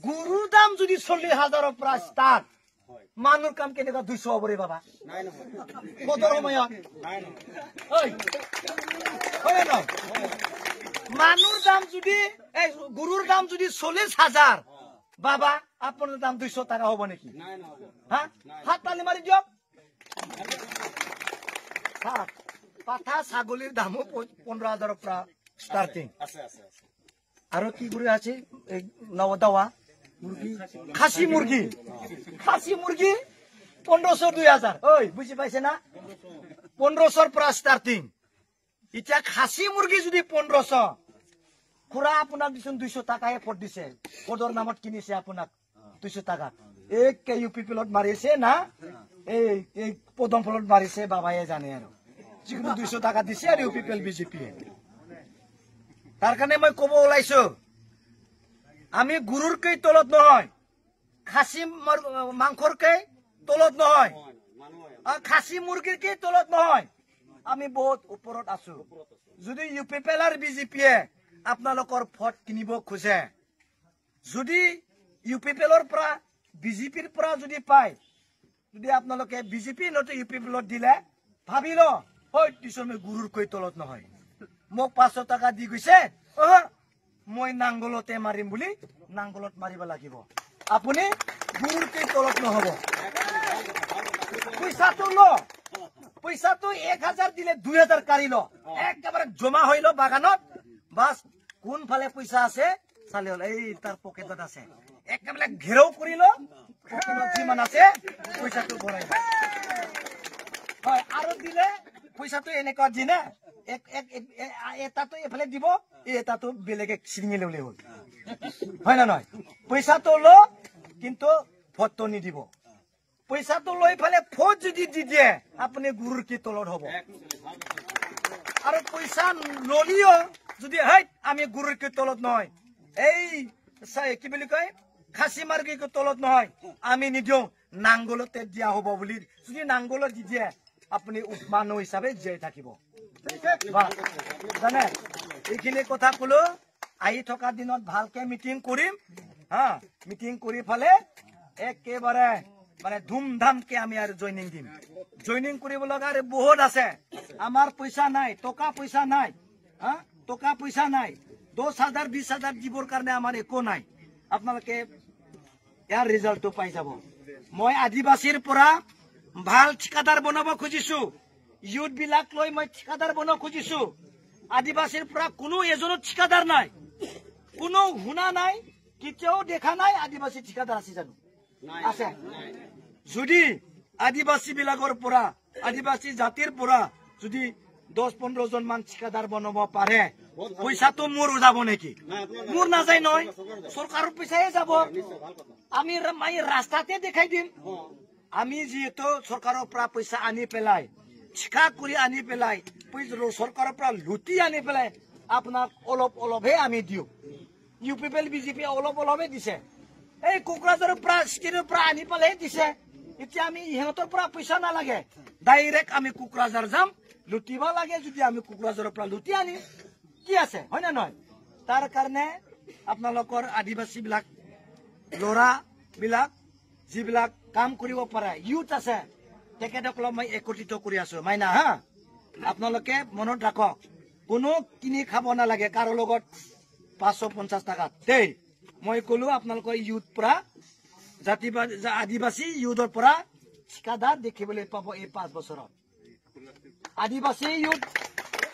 গুৰুৰ দাম যদি 40,000 পৰা ষ্টাৰ্ট মানুহৰ কাম কেনেকুৱা 200 হ'ব ৰে বাবা কতৰ সময়ত মানুহৰ দাম যদি গুৰুৰ দাম যদি 40,000 বাবা আপোনাৰ দাম 200 টাকা হ'ব নেকি হা হাত তালি মাৰি দিয়ক পাঠা ছাগলীৰ দামো 15,000 পৰা ষ্টাৰ্টিং আৰু কি কৰি আছে নৱদাৱা মুৰ্গী খাসী মুৰ্গী 1500 2000 ওই বুঝি পাইছে না 1500 পৰা ষ্টাৰ্টিং এতিয়া খাসী মুৰ্গী যদি 1500 খুৰা আপোনাক দিছুন 200 টাকাহে ফট দিছে পদৰ নামত কিনিছে আপোনাক 200 টাকা এক ইউপি পিলত মাৰিছে না এই পদম ফলত মাৰিছে বাবায়ে জানে আৰু যিকোনো 200 টাকা দিছে আৰু ইউপি পিএল বিজেপি তাৰ কাৰণে মই ক'ব ওলাইছো আমি গুৰুৰকৈ তলত নহয় খাসী মাংসৰকৈ তলত নহয় খাসী মুৰ্গীৰকৈ তলত নহয় আমি বহুত ওপৰত আছো যদি ইউপি পিএল আৰু বিজেপিয়ে আপোনালোকৰ ভোট কিনিব খোজে যদি ইউপি পিএলৰ পৰা বিজেপিৰ পৰা যদি পায় যদি আপোনালোকে বিজেপি নতো ইউপি পিএলত দিলে ভাবিল হয় দিছমে গুৰুৰকৈ তলত নহয় মোক 500 টাকা দি গৈছে মই নাঙ্গলতে মাৰিম বুলি নাঙ্গলত মাৰিব লাগিব আপুনি গুৰুৰকৈ তলত নহব পইচাটো 1000 দিলে 2000 কাঢ়ি ল একেবাৰে জমা হৈ ল বাগানত বাস কোন ফালে পইচা আছে চালে হল এই তাৰ পকেটত আছে একেবাৰে ঘেৰাও কৰি ল পকেটত যিমান আছে পইচাটো ভৰাই হয় আৰু দিলে পইচাটো এনেকুৱা দিনে এটাটো এফালে দিব এটাটো বেলেগে ছিঙি ললে হল হয় না নহয় পইচাটো ল কিন্তু ভোটটো নিদিব পইচাটো লৈ ফালে ভোট যদি দি দিয়ে আপুনি গুৰুৰ কি তলত হ'ব আৰু পইচা ললিও যদি হয় আমি গুৰুৰ কি তলত নহয় এই কি বুলি কয় খাসী মাৰ্গী কি তলত নহয় আমি নিদিও নাঙ্গলতে দিয়া হ'ব বুলি যদি নাঙ্গলত দি দিয়ে আপুনি মানুহ হিচাপে জীয়াই থাকিব জানে এইখিনি কথা কলো আহি থকা দিনত ভালকে মিটিং কৰিম হা মিটিং কৰি ফালে একেবাৰে মানে ধুমধামকে আমি আৰু জয়নিং কৰিব লগা আৰু বহুত আছে আমাৰ পইচা নাই টকা পইচা নাই হা টকা পইচা নাই 10,000 20,000 দিবৰ কাৰণে আমাৰ একো নাই আপোনালোকে ইয়াৰ ৰিজাল্টটো পাই যাব মই আদিবাসীৰ পৰা ভাল ঠিকাদাৰ বনাব খুজিছো ইউথ বিলাক লৈ মই ঠিকাদাৰ বনাব খুজিছো আদিবাসীৰ পৰা কোনো এজনো ঠিকাদাৰ নাই কোনো শুনা নাই কেতিয়াও দেখা নাই আদিবাসী ঠিকাদাৰ আছে জানো আছে যদি আদিবাসী বিলাকৰ পৰা আদিবাসী জাতিৰ পৰা যদি 10-15 জন মান ঠিকাদাৰ বনাব পাৰে পইচাটো মোৰ যাব নেকি মোৰ নাযায় নহয় চৰকাৰৰ পইচাই যাব আমি ৰাস্তাতে দেখাই দিম আমি যেহেতু চৰকাৰৰ পৰা পইচা আনি পেলাই ঠিকা কৰি আনি পেলাই চৰকাৰৰ পৰা লুটি আনি পেলাই আপোনাক অলপহে আমি দিওঁ ইউপি পিএল বিজেপি অলপহে দিছে এই কোকৰাঝাৰৰ পৰা স্কিনৰ পৰা আনি পেলাই দিছে এতিয়া আমি ইহঁতৰ পৰা পইচা নালাগে ডাইৰেক্ট আমি কোকৰাঝাৰ যাম লুটিব লাগে যদি আমি কোকৰাঝাৰৰ পৰা লুটি আনিম কি আছে হয় না নহয় তাৰ কাৰণে আপোনালোকৰ আদিবাসী বিলাক লৰা বিলাক যিবিলাক কাম কৰিব পাৰে ইউথ আছে তেখেতসকলক মই একত্ৰিত কৰি আছো মাইনা হা আপোনালোকে মনত ৰাখক কোনো কিনি খাব নালাগে কাৰো লগত 550 টাকা দেই মই কলো আপোনালোকৰ ইউথ পৰা আদিবাসী ইউথৰ পৰা ঠিকাদাৰ দেখিবলৈ পাব এই 5 বছৰত আদিবাসী ইউথ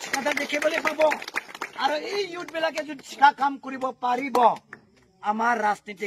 ঠিকাদাৰ দেখিবলৈ পাব আৰু এই ইউথ বিলাকে যদি ঠিকা কাম কৰিব পাৰিব আমাৰ ৰাজনীতি